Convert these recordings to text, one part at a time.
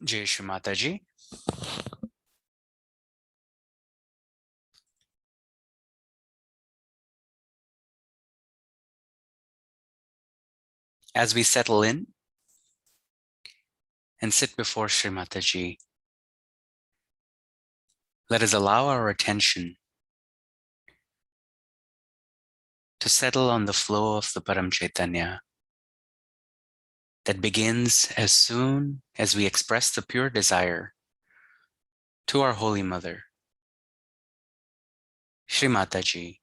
Jai Shri Mataji. As we settle in and sit before Shri Mataji, let us allow our attention to settle on the flow of the Param Chaitanya that begins as soon as we express the pure desire to our Holy Mother, Shri Mataji.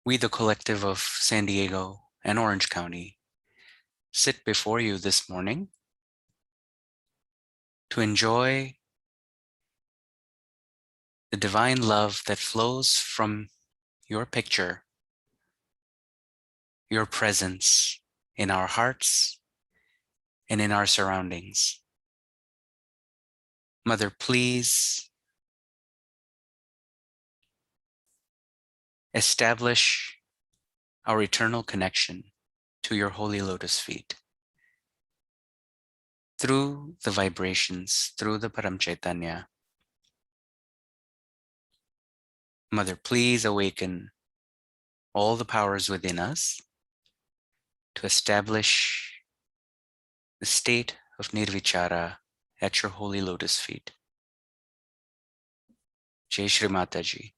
We, the collective of San Diego and Orange County, sit before you this morning to enjoy the divine love that flows from your picture, your presence in our hearts and in our surroundings. Mother, please establish our eternal connection to your holy lotus feet through the vibrations, through the Param Chaitanya. Mother, please awaken all the powers within us to establish the state of Nirvichara at your holy lotus feet. Jai Shri Mataji.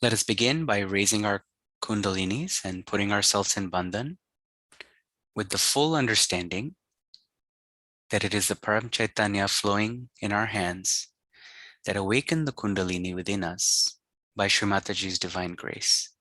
Let us begin by raising our kundalinis and putting ourselves in bandhan with the full understanding that it is the Param Chaitanya flowing in our hands that awaken the kundalini within us by Shri Mataji's divine grace.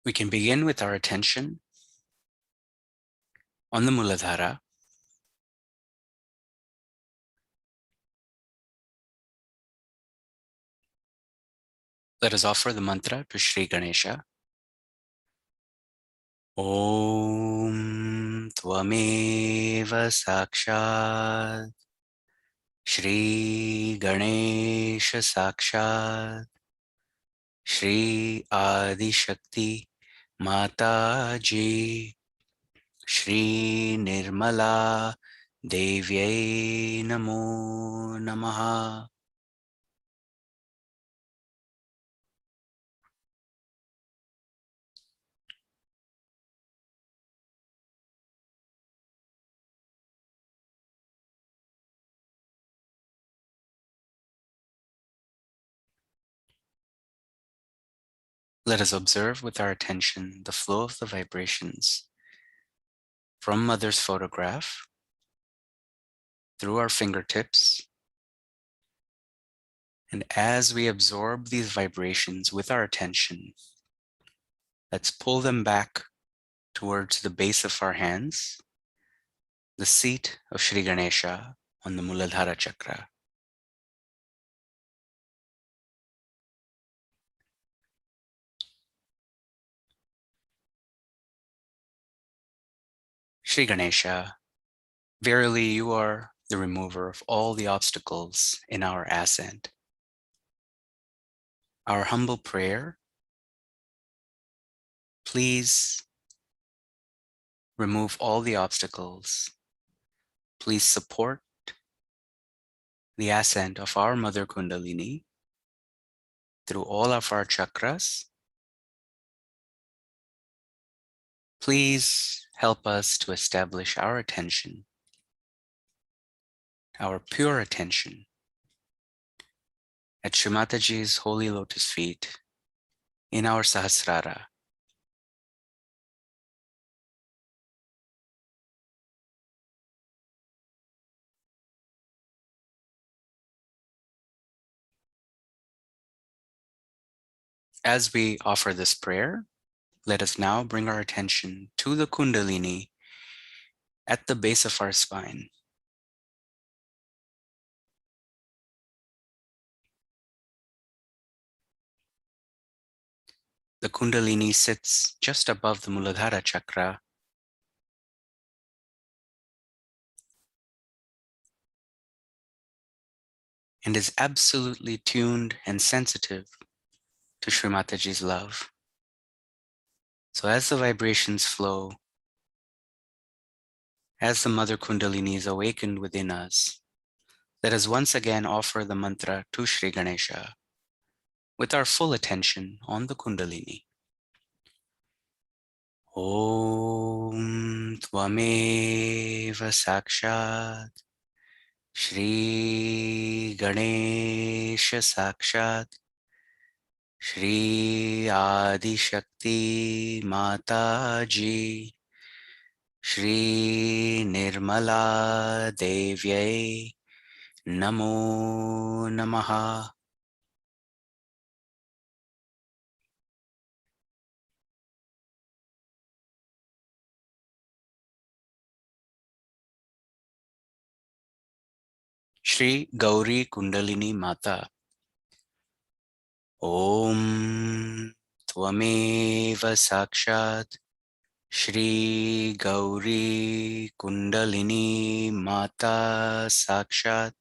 We can begin with our attention on the Muladhara, let us offer the mantra to Shri Ganesha. Om Tvameva Sakshat Shri Ganesha Sakshat Shri Adi Shakti Mata Ji Shri Nirmala Devyai Namo Namaha. Let us observe with our attention the flow of the vibrations from Mother's photograph through our fingertips. And as we absorb these vibrations with our attention, let's pull them back towards the base of our hands, the seat of Shri Ganesha on the Muladhara chakra. Shri Ganesha, verily you are the remover of all the obstacles in our ascent. Our humble prayer, please remove all the obstacles. Please support the ascent of our Mother Kundalini through all of our chakras. Please help us to establish our attention, our pure attention, at Shri Mataji's holy lotus feet in our Sahasrara. As we offer this prayer, let us now bring our attention to the Kundalini at the base of our spine. The Kundalini sits just above the Muladhara chakra and is absolutely tuned and sensitive to Shri Mataji's love. So as the vibrations flow, as the Mother Kundalini is awakened within us, let us once again offer the mantra to Shri Ganesha with our full attention on the Kundalini. Om Tvameva Sakshat Shri Ganesha Sakshat Shri Adi Shakti Mata Ji Shri Nirmala Devyai Namo Namaha. Shri Gauri Kundalini Mata. Om Tvameva Sakshat Shri Gauri Kundalini Mata Sakshat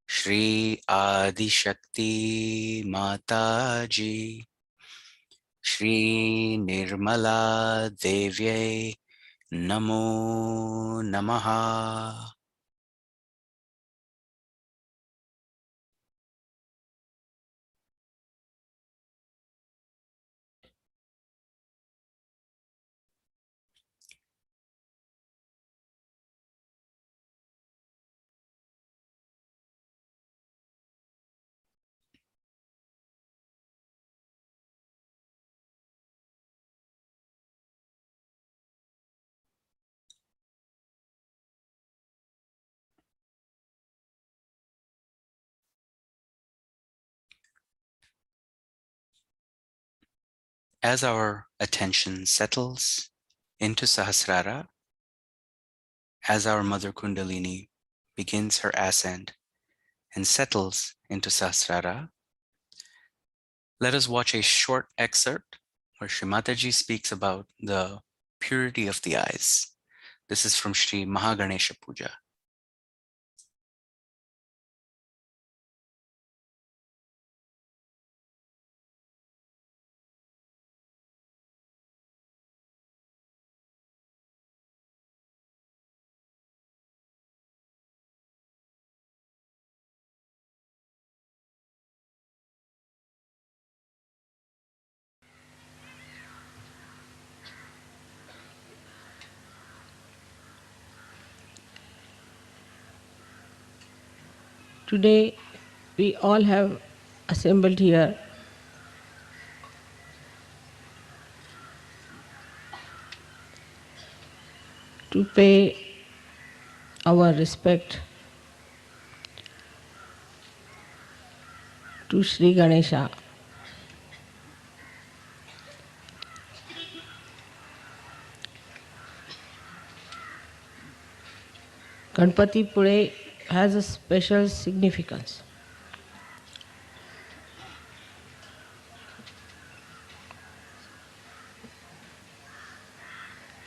Shri Adi Shakti Mata Ji Shri Nirmala Devyai Namo Namaha. As our attention settles into Sahasrara, as our Mother Kundalini begins her ascent and settles into Sahasrara, let us watch a short excerpt where Shri Mataji speaks about the purity of the eyes. This is from Shri Mahaganesha Puja. Today, we all have assembled here to pay our respect to Sri Ganesha. Ganpati Pure has a special significance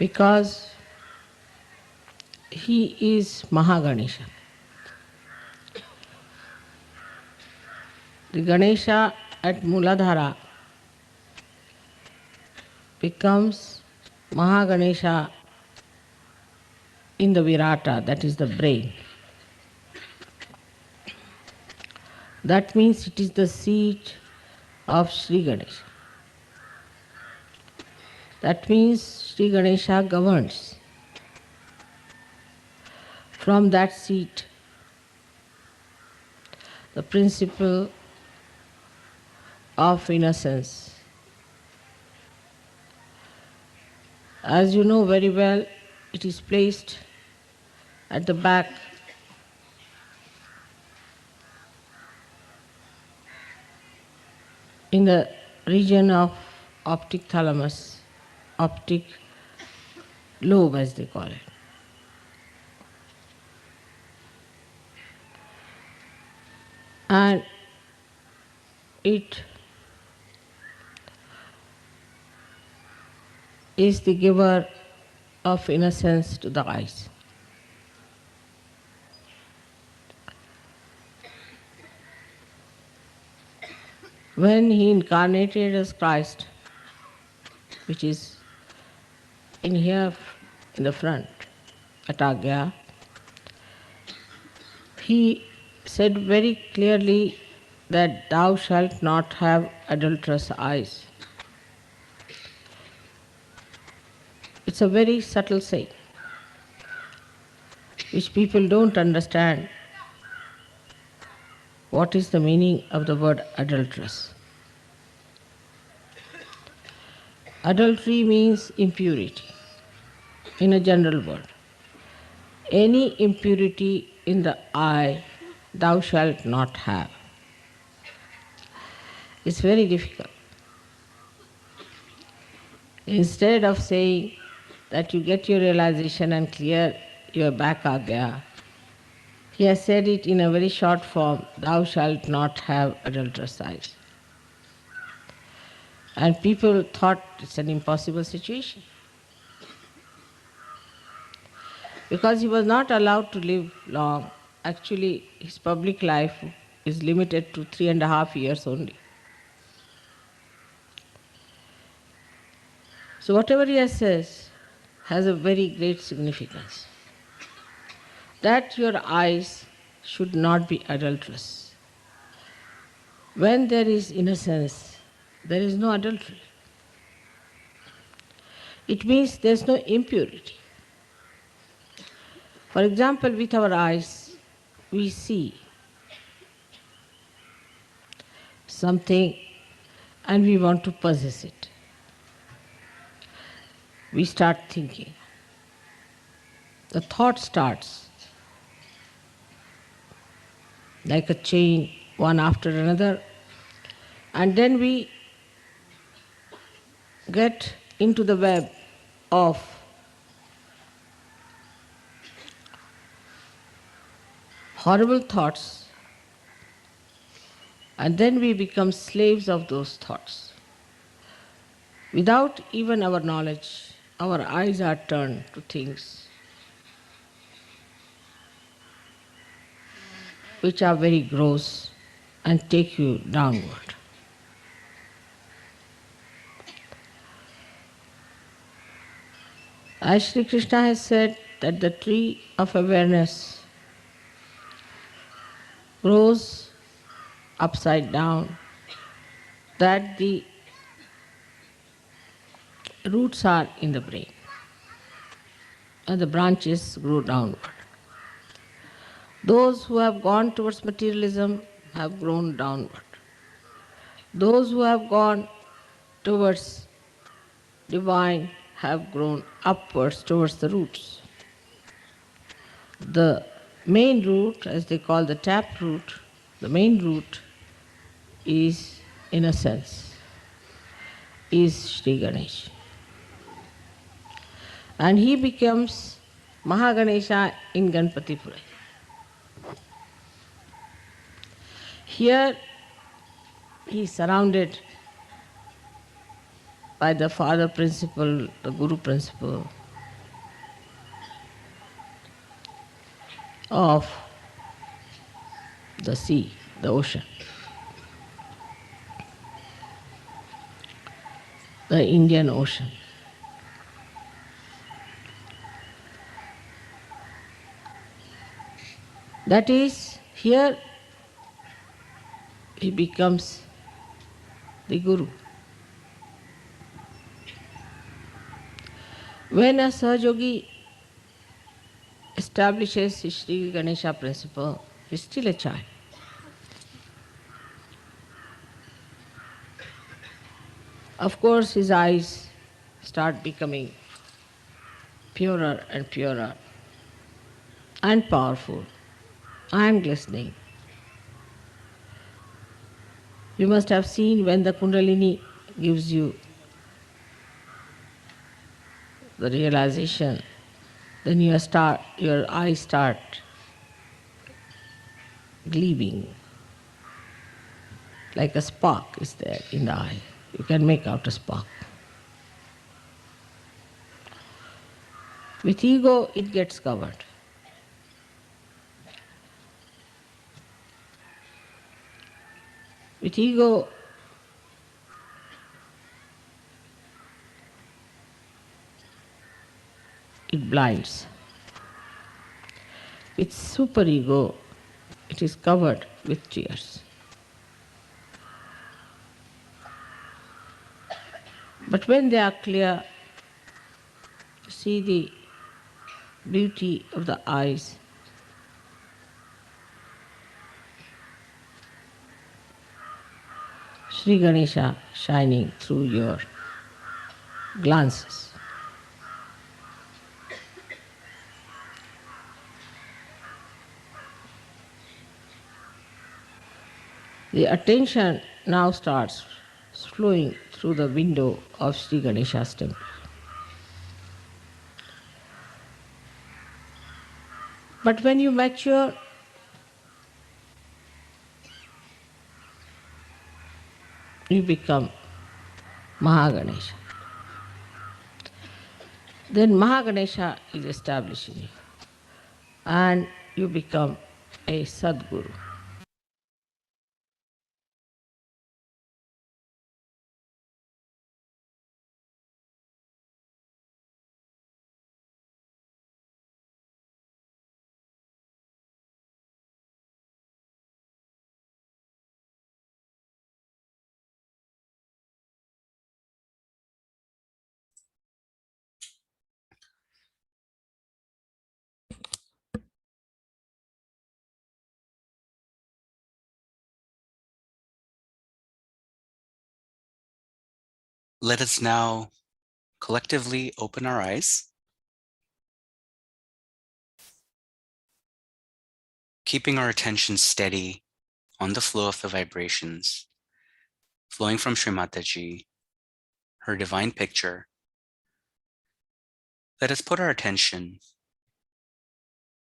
because he is Mahaganesha. The Ganesha at Muladhara becomes Mahaganesha in the Virata, that is the brain. That means it is the seat of Sri Ganesha. That means Sri Ganesha governs. From that seat, the principle of innocence. As you know very well, it is placed at the back in the region of optic thalamus, optic lobe as they call it. And it is the giver of innocence to the eyes. When he incarnated as Christ, which is in here in the front, at Agnya, he said very clearly that thou shalt not have adulterous eyes. It's a very subtle saying, which people don't understand what is the meaning of the word adulterous. Adultery means impurity, in a general word. Any impurity in the eye thou shalt not have. It's very difficult. Instead of saying that you get your realization and clear your back agya, he has said it in a very short form, thou shalt not have adulterous eyes. And people thought it's an impossible situation. Because he was not allowed to live long. Actually, his public life is limited to 3.5 years only. So whatever he says has a very great significance. That your eyes should not be adulterous. When there is innocence, there is no adultery. It means there is no impurity. For example, with our eyes, we see something and we want to possess it. We start thinking. The thought starts like a chain, one after another, and then we get into the web of horrible thoughts, and then we become slaves of those thoughts. Without even our knowledge, our eyes are turned to things which are very gross and take you downward. As Sri Krishna has said that the tree of awareness grows upside down, that the roots are in the brain and the branches grow downward. Those who have gone towards materialism have grown downward. Those who have gone towards divine have grown upwards towards the roots. The main root, as they call the tap root, the main root is, in a sense, is Sri Ganesh. And he becomes Mahaganesha in Ganpatipura. Here he is surrounded by the father principle, the guru principle of the sea, the ocean, the Indian Ocean. That is, here he becomes the guru. When a Sahajogi establishes his Sri Ganesha principle, he is still a child. Of course, his eyes start becoming purer and purer and powerful and glistening. You must have seen when the Kundalini gives you the realization, then your eyes start gleaming, like a spark is there in the eye. You can make out a spark. With ego, it gets covered. With ego, it blinds. With superego, it is covered with tears. But when they are clear, you see the beauty of the eyes. Sri Ganesha shining through your glances. The attention now starts flowing through the window of Sri Ganesha's temple. But when you mature, you become Mahaganesha. Then Mahaganesha is established in you, and you become a Sadguru. Let us now collectively open our eyes, keeping our attention steady on the flow of the vibrations flowing from Sri Mataji, her divine picture. Let us put our attention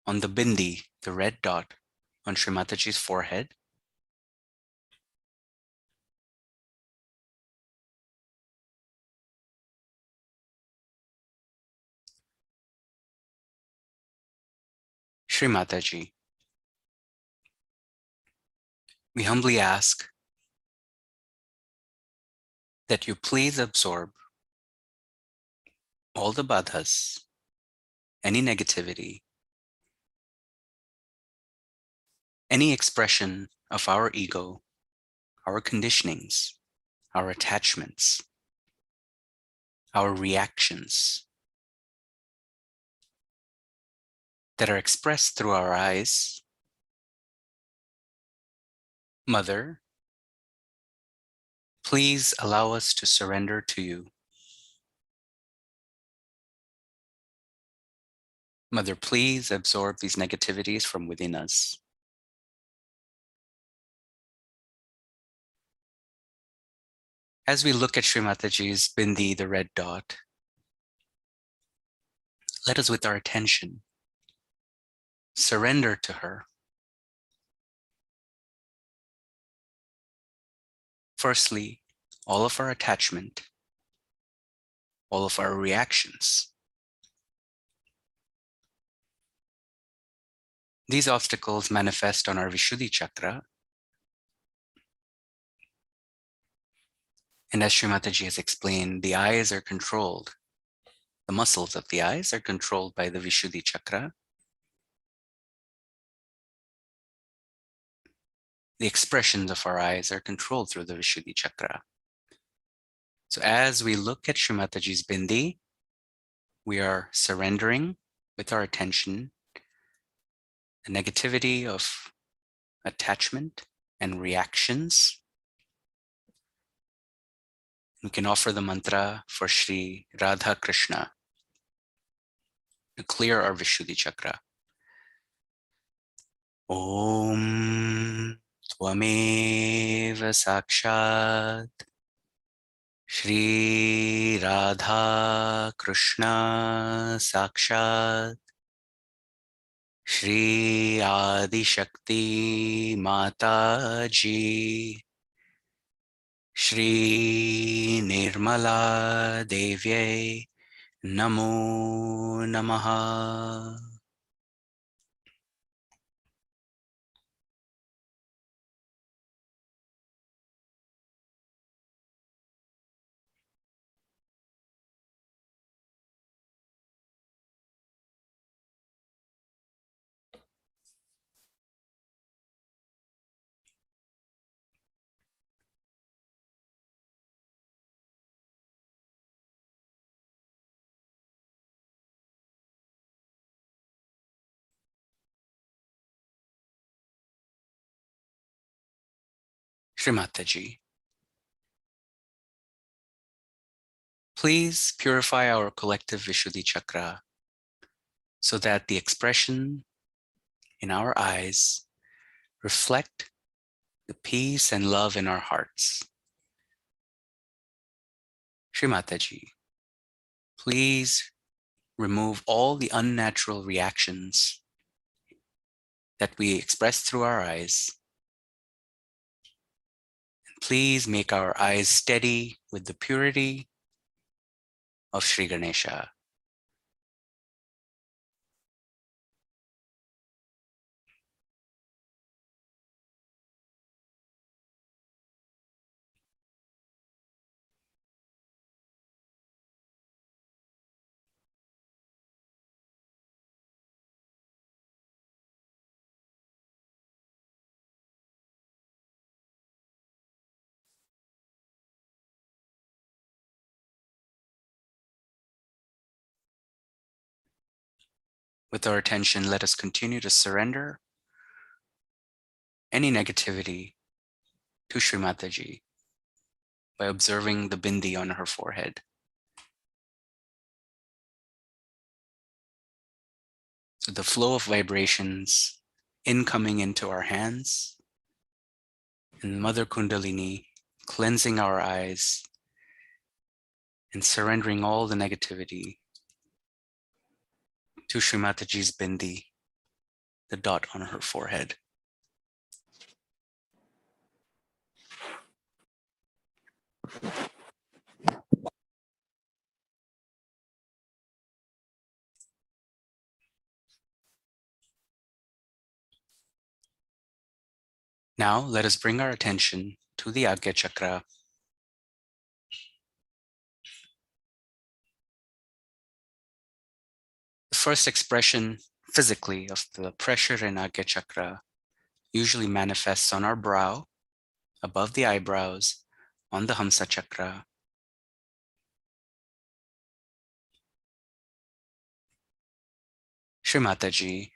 on the bindi, the red dot, on Shri Mataji's forehead. Shri Mataji, we humbly ask that you please absorb all the badhas, any negativity, any expression of our ego, our conditionings, our attachments, our reactions that are expressed through our eyes. Mother, please allow us to surrender to you. Mother, please absorb these negativities from within us. As we look at Shri Mataji's bindi, the red dot, let us with our attention surrender to her. Firstly, all of our attachment, all of our reactions. These obstacles manifest on our Vishuddhi chakra. And as Shri Mataji has explained, the eyes are controlled. The muscles of the eyes are controlled by the Vishuddhi chakra. The expressions of our eyes are controlled through the Vishuddhi chakra. So as we look at Shri Mataji's bindi, we are surrendering with our attention the negativity of attachment and reactions. We can offer the mantra for Shri Radha Krishna to clear our Vishuddhi chakra. Om Tvameva Sakshat Shri Radha Krishna Sakshat Shri Adi Shakti Mata Ji Shri Nirmala Devye Namo Namaha. Shri Mataji, please purify our collective Vishuddhi chakra so that the expression in our eyes reflect the peace and love in our hearts. Shri Mataji, please remove all the unnatural reactions that we express through our eyes. Please make our eyes steady with the purity of Shri Ganesha. With our attention, let us continue to surrender any negativity to Shri Mataji by observing the bindi on her forehead. So the flow of vibrations incoming into our hands, and Mother Kundalini cleansing our eyes and surrendering all the negativity to Shri Mataji's bindi, the dot on her forehead. Now let us bring our attention to the Agya Chakra. The first expression physically of the pressure in Agya Chakra usually manifests on our brow, above the eyebrows, on the Hamsa Chakra. Shri Mataji,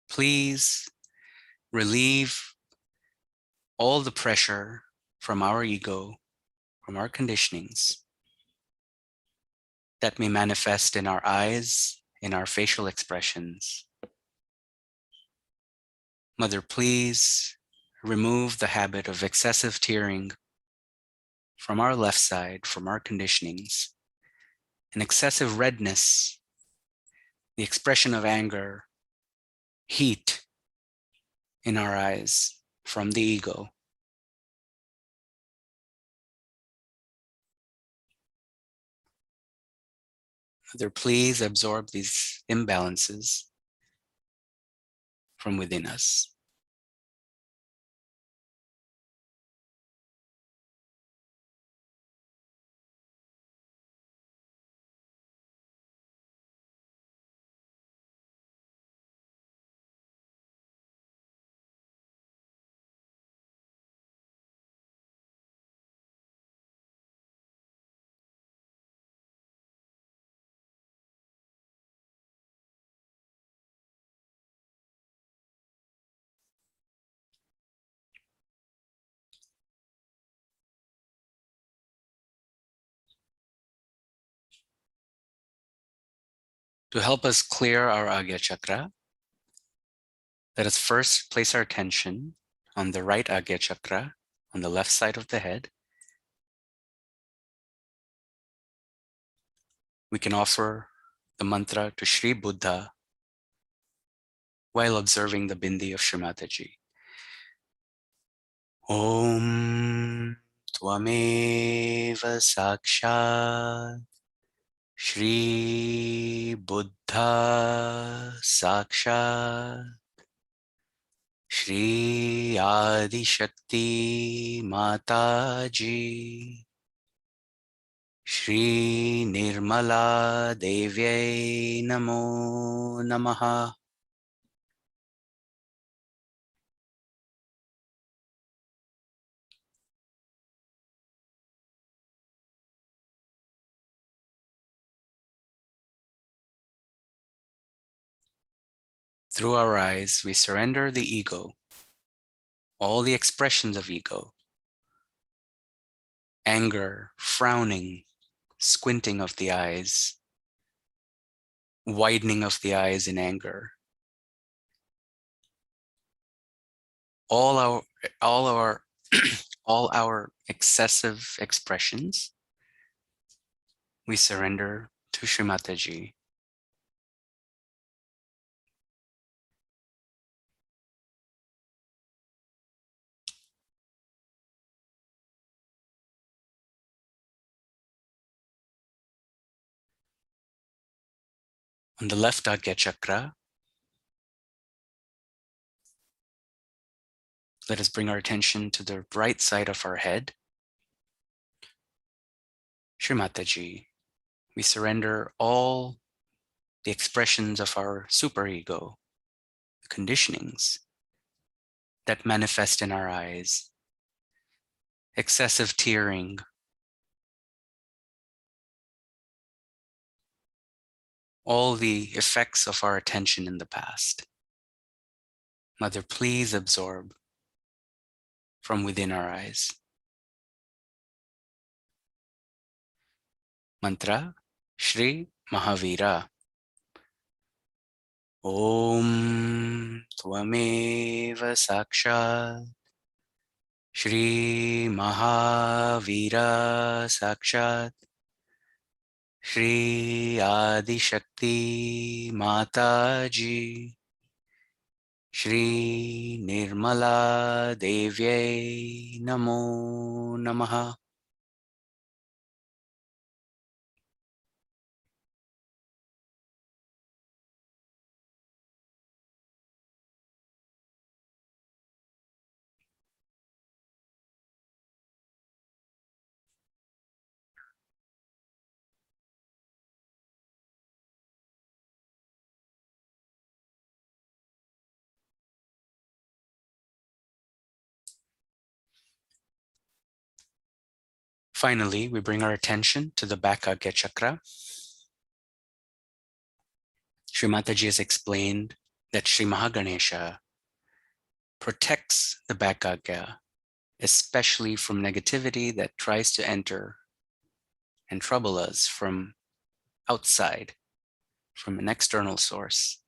please relieve all the pressure from our ego, from our conditionings that may manifest in our eyes, in our facial expressions. Mother, please remove the habit of excessive tearing from our left side, from our conditionings, and excessive redness, the expression of anger, heat in our eyes from the ego. Mother, please absorb these imbalances from within us. To help us clear our Agya Chakra, let us first place our attention on the right Agya Chakra, on the left side of the head. We can offer the mantra to Shri Buddha while observing the bindi of Shri Mataji. Om Tvameva Sakshat Shri Buddha Sakshat Shri Adi Shakti Mataji Shri Nirmala Devyai Namo Namaha. Through our eyes, we surrender the ego, all the expressions of ego, anger, frowning, squinting of the eyes, widening of the eyes in anger, all our all our excessive expressions, we surrender to Shri Mataji. On the left Agya Chakra, let us bring our attention to the right side of our head. Shri Mataji, we surrender all the expressions of our superego, the conditionings that manifest in our eyes, excessive tearing, all the effects of our attention in the past. Mother, please absorb from within our eyes. Mantra, Shri Mahavira. Om Tvameva Sakshat Shri Mahavira Sakshat Shri Adi Shakti Mataji Shri Nirmala Devyai Namo Namaha. Finally, we bring our attention to the back Agya chakra. Sri Mataji has explained that Sri Mahaganesha protects the back Agya, especially from negativity that tries to enter and trouble us from outside, from an external source.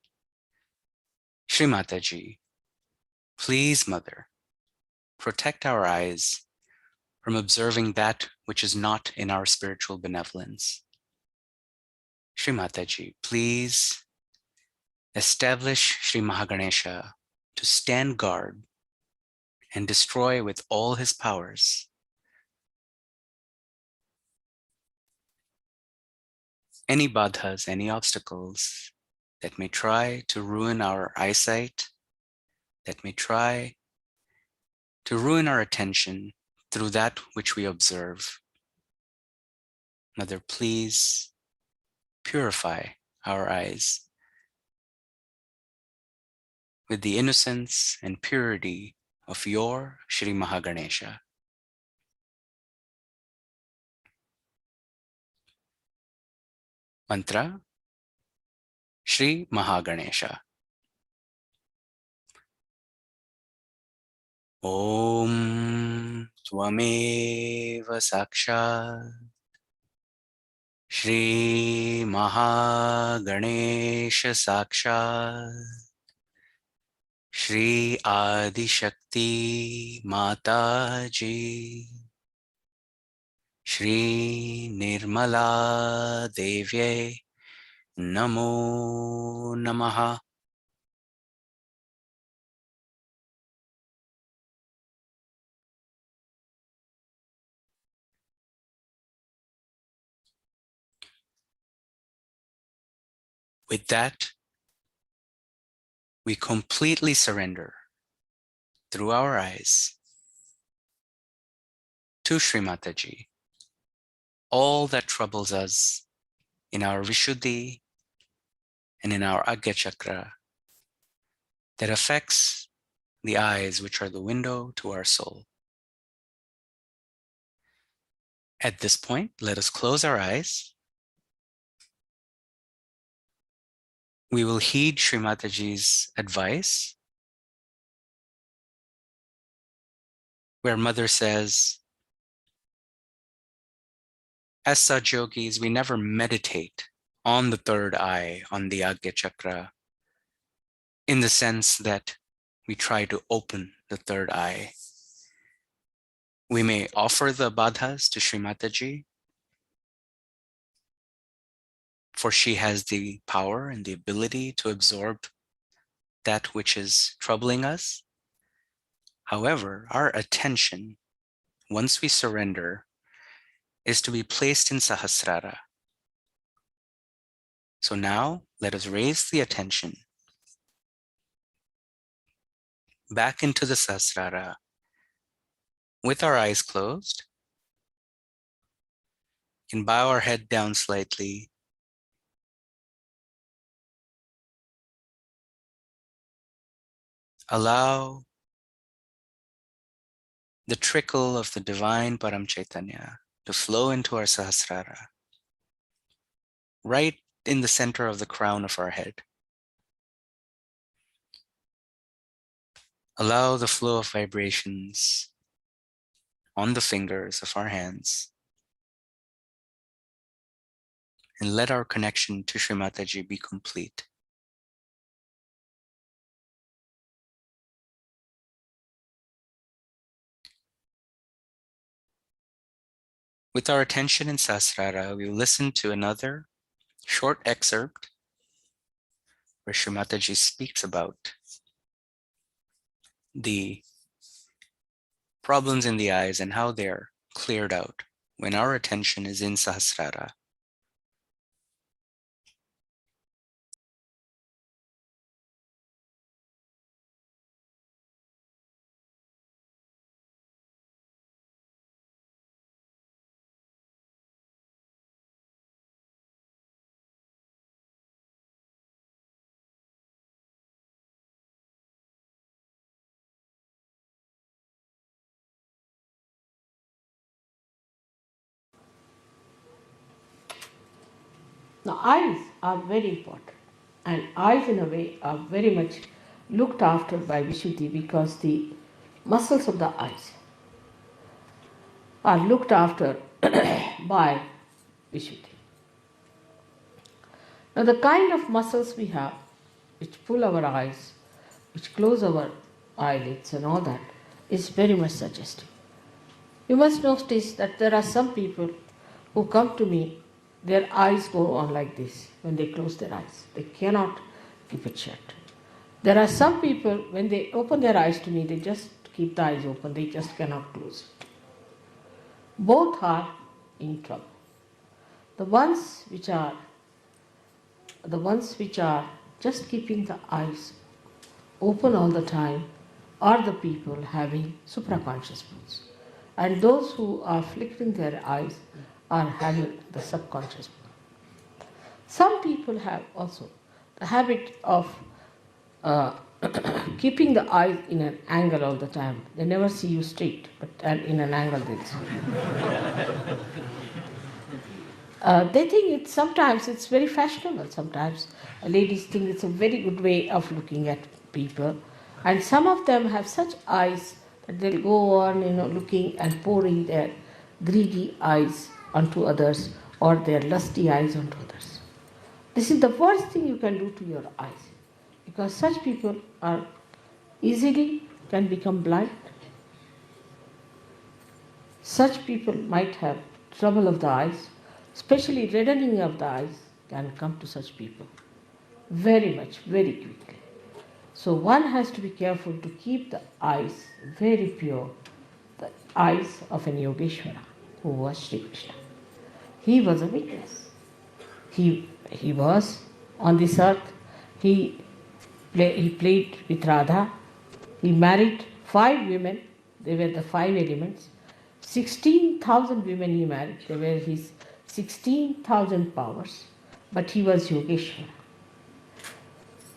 Sri Mataji, please, Mother, protect our eyes from observing that which is not in our spiritual benevolence. Sri Mataji, please establish Sri Mahaganesha to stand guard and destroy with all his powers any badhas, any obstacles that may try to ruin our eyesight, that may try to ruin our attention through that which we observe. Mother, please purify our eyes with the innocence and purity of your Shri Mahaganesha. Mantra, Shri Mahaganesha. Om Tvameva Sakshat Shri Mahaganesha Sakshat Shri Adi Shakti Mataji Shri Nirmala Devye Namo Namaha. With that, we completely surrender through our eyes to Shri Mataji all that troubles us in our Vishuddhi and in our Agya chakra that affects the eyes, which are the window to our soul. At this point, let us close our eyes. We will heed Shri Mataji's advice, where Mother says, as such yogis, we never meditate on the third eye, on the Agya chakra, in the sense that we try to open the third eye. We may offer the badhas to Shri Mataji, for she has the power and the ability to absorb that which is troubling us. However, our attention, once we surrender, is to be placed in Sahasrara. So now let us raise the attention back into the Sahasrara with our eyes closed. We can bow our head down slightly. Allow the trickle of the divine Param Chaitanya to flow into our Sahasrara, right in the center of the crown of our head. Allow the flow of vibrations on the fingers of our hands, and let our connection to Shri Mataji be complete. With our attention in Sahasrara, we will listen to another short excerpt where Shri Mataji speaks about the problems in the eyes and how they're cleared out when our attention is in Sahasrara. The eyes are very important, and eyes in a way are very much looked after by Vishuddhi because the muscles of the eyes are looked after by Vishuddhi. Now, the kind of muscles we have, which pull our eyes, which close our eyelids, and all that, is very much suggestive. You must notice that there are some people who come to me, their eyes go on like this when they close their eyes. They cannot keep it shut. There are some people, when they open their eyes to me, they just keep the eyes open, they just cannot close it. Both are in trouble. The ones which are just keeping the eyes open all the time are the people having supraconscious moods. And those who are flickering their eyes are having the subconscious mood. Some people have also the habit of keeping the eyes in an angle all the time. They never see you straight, but in an angle they'll see. They think sometimes it's very fashionable. Sometimes ladies think it's a very good way of looking at people. And some of them have such eyes that they'll go on, looking and pouring their greedy eyes onto others or their lusty eyes onto others. This is the worst thing you can do to your eyes, because such people are easily can become blind. Such people might have trouble of the eyes, especially reddening of the eyes can come to such people very much, very quickly. So one has to be careful to keep the eyes very pure, the eyes of an Yogeshwara who was Sri Krishna. He was a witness. He was on this earth. He played with Radha. He married 5 women. They were the 5 elements. 16,000 women he married. They were his 16,000 powers. But he was Yogeshwara.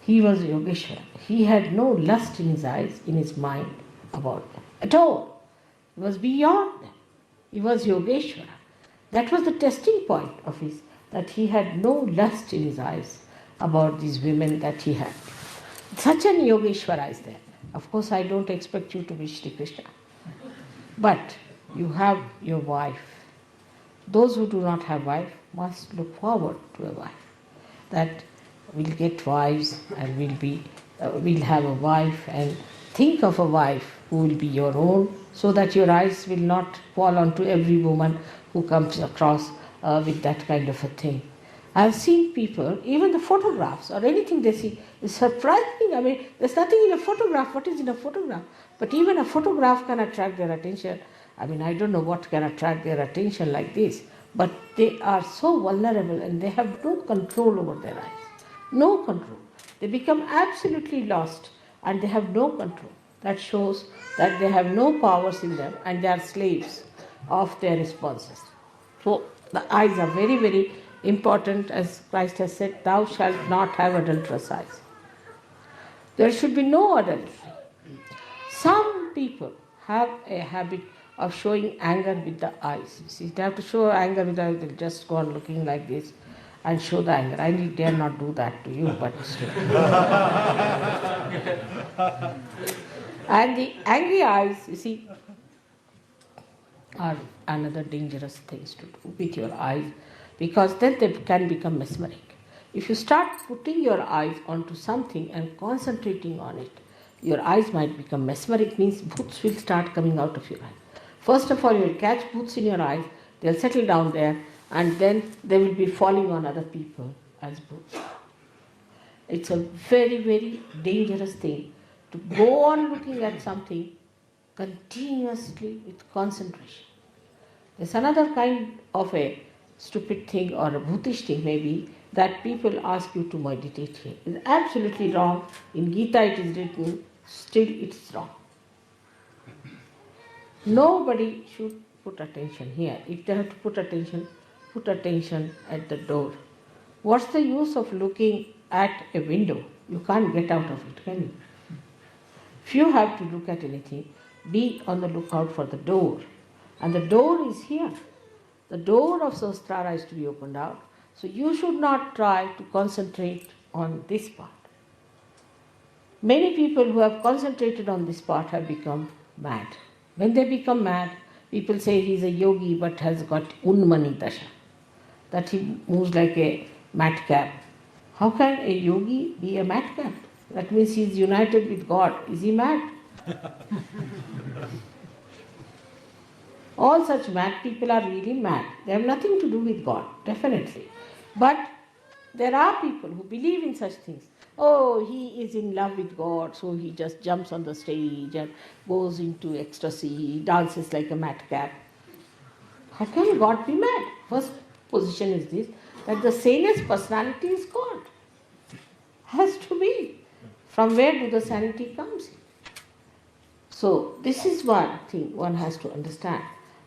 He was Yogeshwara. He had no lust in his eyes, in his mind about them at all. He was beyond them. He was Yogeshwara. That was the testing point of his, that he had no lust in his eyes about these women that he had. Such an Yogeshwara is there. Of course, I don't expect you to be Shri Krishna. But you have your wife. Those who do not have wife must look forward to a wife. That we'll get wives and we'll have a wife, and think of a wife who will be your own, so that your eyes will not fall onto every woman who comes across with that kind of a thing. I've seen people, even the photographs or anything they see is surprising. I mean, there's nothing in a photograph. What is in a photograph? But even a photograph can attract their attention. I mean, I don't know what can attract their attention like this, but they are so vulnerable and they have no control over their eyes. No control. They become absolutely lost and they have no control. That shows that they have no powers in them and they are slaves of their responses. So the eyes are very, very important. As Christ has said, thou shalt not have adulterous eyes. There should be no adultery. Some people have a habit of showing anger with the eyes. See, they have to show anger with the eyes, they'll just go on looking like this and show the anger. I dare not do that to you, but still. And the angry eyes, you see, are another dangerous things to do with your eyes, because then they can become mesmeric. If you start putting your eyes onto something and concentrating on it, your eyes might become mesmeric, means bhoots will start coming out of your eye. First of all, you will catch bhoots in your eyes, they'll settle down there, and then they will be falling on other people as bhoots. It's a very, very dangerous thing to go on looking at something continuously with concentration. There's another kind of a stupid thing or a bhutish thing maybe, that people ask you to meditate here. It's absolutely wrong. In Gita it is written, still it's wrong. Nobody should put attention here. If they have to put attention at the door. What's the use of looking at a window? You can't get out of it, can you? If you have to look at anything, be on the lookout for the door. And the door is here. The door of Sahasrara is to be opened out. So you should not try to concentrate on this part. Many people who have concentrated on this part have become mad. When they become mad, people say he is a yogi but has got unmani dasha, that he moves like a madcap. How can a yogi be a madcap? That means he is united with God. Is he mad? All such mad people are really mad. They have nothing to do with God, definitely. But there are people who believe in such things. Oh, he is in love with God, so he just jumps on the stage and goes into ecstasy, he dances like a madcap. How can God be mad? First position is this, that the sanest personality is God. Has to be. From where do the sanity comes? So this is one thing one has to understand,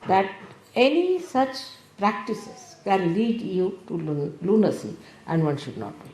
that any such practices can lead you to lunacy and one should not do it.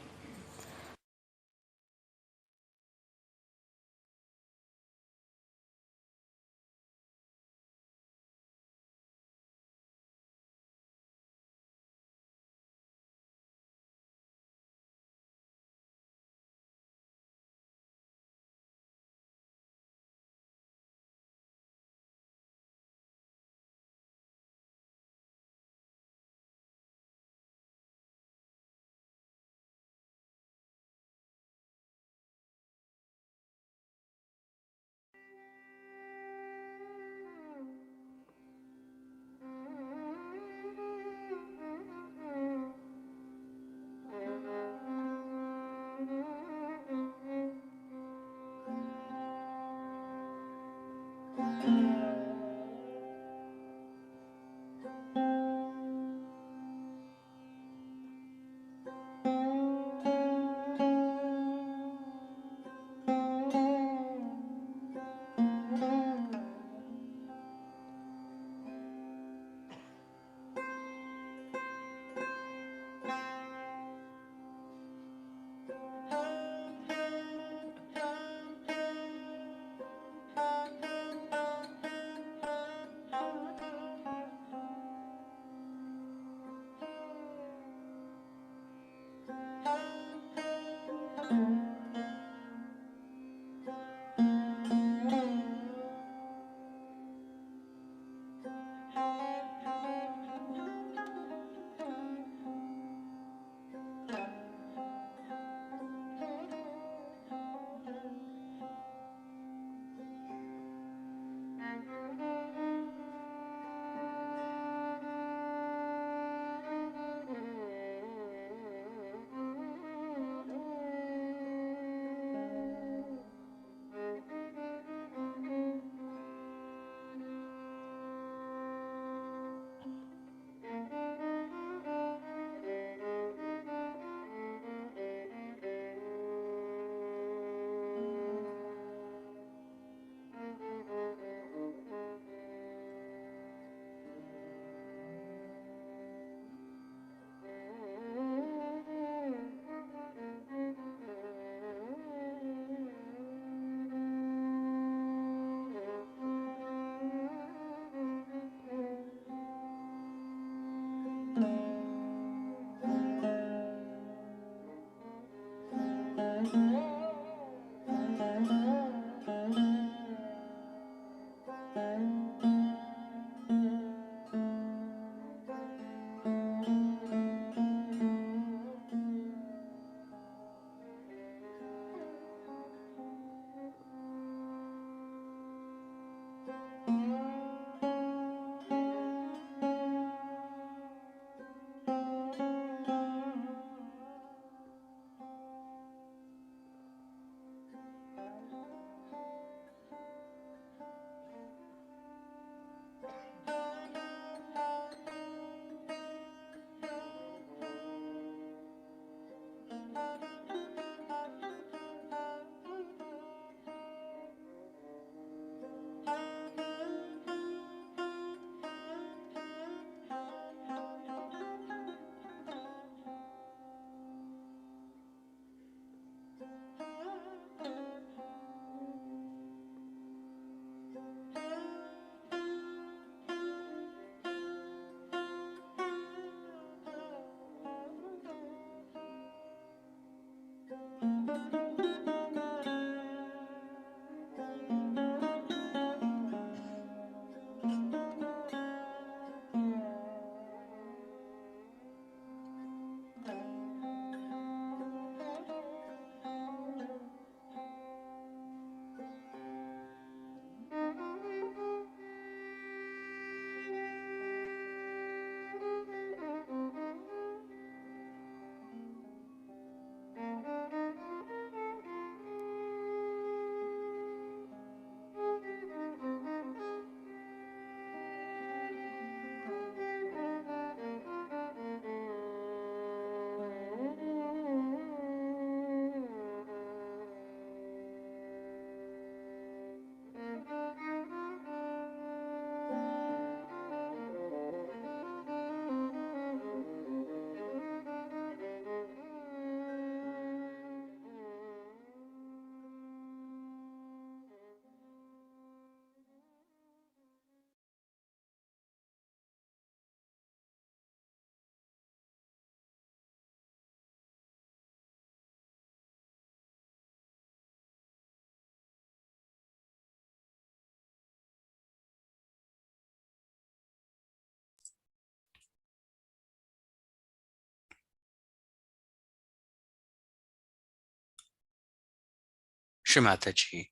Shri Mataji,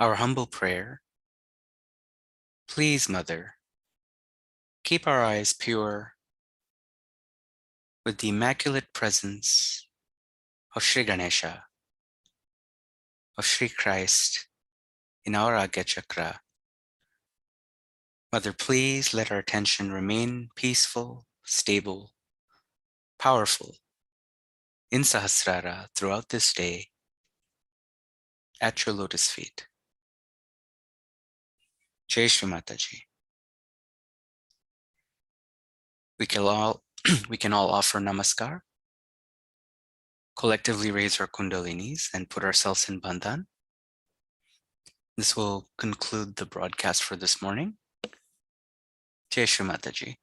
our humble prayer, please, Mother, keep our eyes pure with the immaculate presence of Sri Ganesha, of Sri Christ in our Agya Chakra. Mother, please let our attention remain peaceful, stable, powerful in Sahasrara throughout this day at your lotus feet. Jai Shri Mataji. We can all, we can all offer namaskar, collectively raise our kundalinis and put ourselves in bandhan. This will conclude the broadcast for this morning. Jai Shri Mataji.